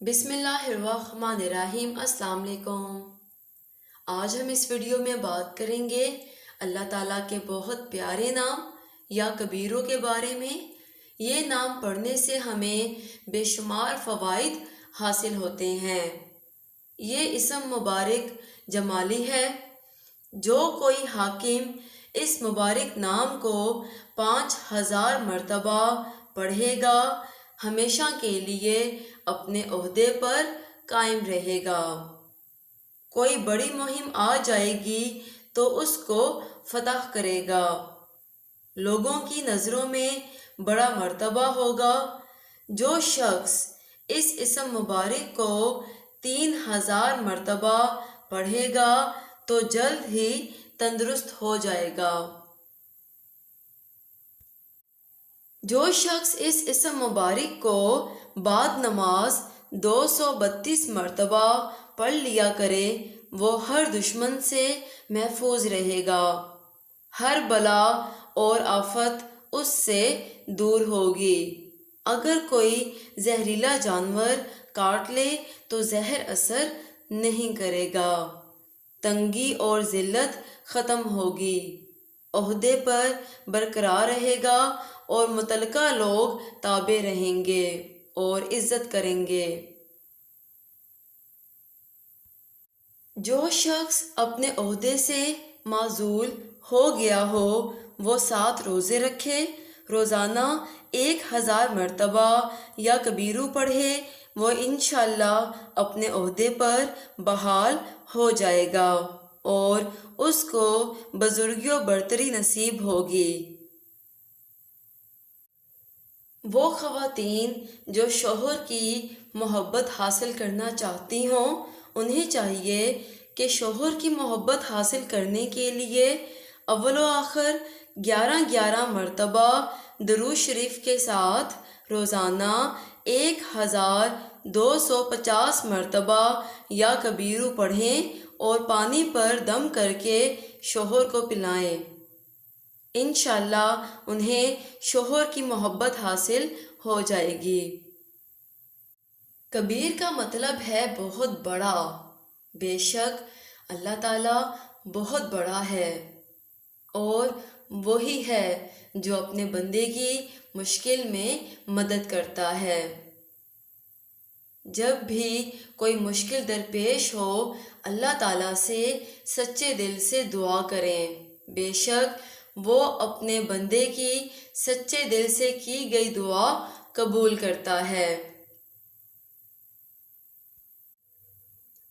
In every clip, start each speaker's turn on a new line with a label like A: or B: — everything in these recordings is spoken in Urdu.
A: بسم اللہ الرحمن الرحیم۔ السلام علیکم۔ آج ہم اس ویڈیو میں بات کریں گے اللہ تعالیٰ کے بہت پیارے نام یا کبیروں کے بارے میں۔ یہ نام پڑھنے سے ہمیں بے شمار فوائد حاصل ہوتے ہیں۔ یہ اسم مبارک جمالی ہے۔ جو کوئی حاکم اس مبارک نام کو 5000 مرتبہ پڑھے گا ہمیشہ کے لیے اپنے عہدے پر قائم رہے گا۔ کوئی بڑی مہم آ جائے گی تو اس کو فتح کرے گا۔ لوگوں کی نظروں میں بڑا مرتبہ ہوگا۔ جو شخص اس اسم مبارک کو 3000 مرتبہ پڑھے گا تو جلد ہی تندرست ہو جائے گا۔ جو شخص اس اسم مبارک کو بعد نماز 232 مرتبہ پڑھ لیا کرے وہ ہر دشمن سے محفوظ رہے گا۔ ہر بلا اور آفت اس سے دور ہوگی۔ اگر کوئی زہریلا جانور کاٹ لے تو زہر اثر نہیں کرے گا۔ تنگی اور ذلت ختم ہوگی۔ عہدے پر برقرار رہے گا اور متعلقہ لوگ تابع رہیں گے اور عزت کریں گے۔ جو شخص اپنے عہدے سے معزول ہو گیا ہو وہ 7 روزے رکھے، روزانہ 1000 مرتبہ یا کبیرو پڑھے، وہ انشاءاللہ اپنے عہدے پر بحال ہو جائے گا اور اس کو بزرگی و برتری نصیب ہوگی۔ وہ خواتین جو شوہر کی محبت حاصل کرنا چاہتی ہوں انہیں چاہیے کہ شوہر کی محبت حاصل کرنے کے لیے اول و آخر 11 مرتبہ درود شریف کے ساتھ روزانہ 1250 مرتبہ یا کبیرو پڑھیں اور پانی پر دم کر کے شوہر کو پلائیں۔ انشاءاللہ انہیں شوہر کی محبت حاصل ہو جائے گی۔ کبیر کا مطلب ہے بہت بڑا۔ بے شک اللہ تعالیٰ بہت بڑا ہے اور وہی ہے جو اپنے بندے کی مشکل میں مدد کرتا ہے۔ جب بھی کوئی مشکل درپیش ہو اللہ تعالیٰ سے سچے دل سے دعا کریں، بے شک وہ اپنے بندے کی سچے دل سے کی گئی دعا قبول کرتا ہے۔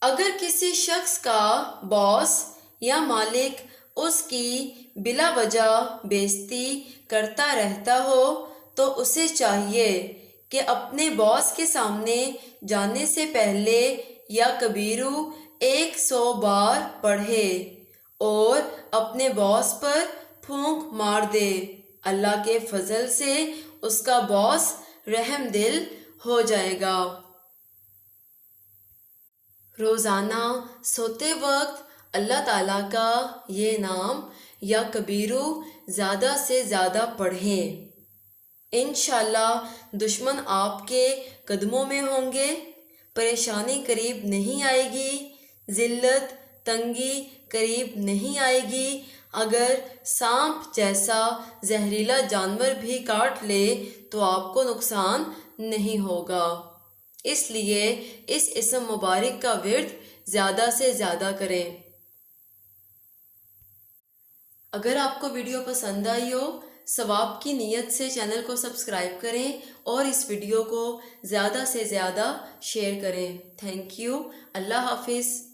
A: اگر کسی شخص کا باس یا مالک اس کی بلا وجہ بےعزتی کرتا رہتا ہو تو اسے چاہیے کہ اپنے باس کے سامنے جانے سے پہلے یا کبیرو 100 بار پڑھے اور اپنے باس پر پھونک مار دے۔ اللہ کے فضل سے اس کا باس رحم دل ہو جائے گا۔ روزانہ سوتے وقت اللہ تعالیٰ کا یہ نام یا کبیرو زیادہ سے زیادہ پڑھیں۔ انشاءاللہ دشمن آپ کے قدموں میں ہوں گے، پریشانی قریب نہیں آئے گی، ذلت تنگی قریب نہیں آئے گی۔ اگر سانپ جیسا زہریلا جانور بھی کاٹ لے تو آپ کو نقصان نہیں ہوگا۔ اس لیے اس اسم مبارک کا ورد زیادہ سے زیادہ کریں۔ اگر آپ کو ویڈیو پسند آئی ہو ثواب کی نیت سے چینل کو سبسکرائب کریں اور اس ویڈیو کو زیادہ سے زیادہ شیئر کریں۔ Thank you. اللہ حافظ۔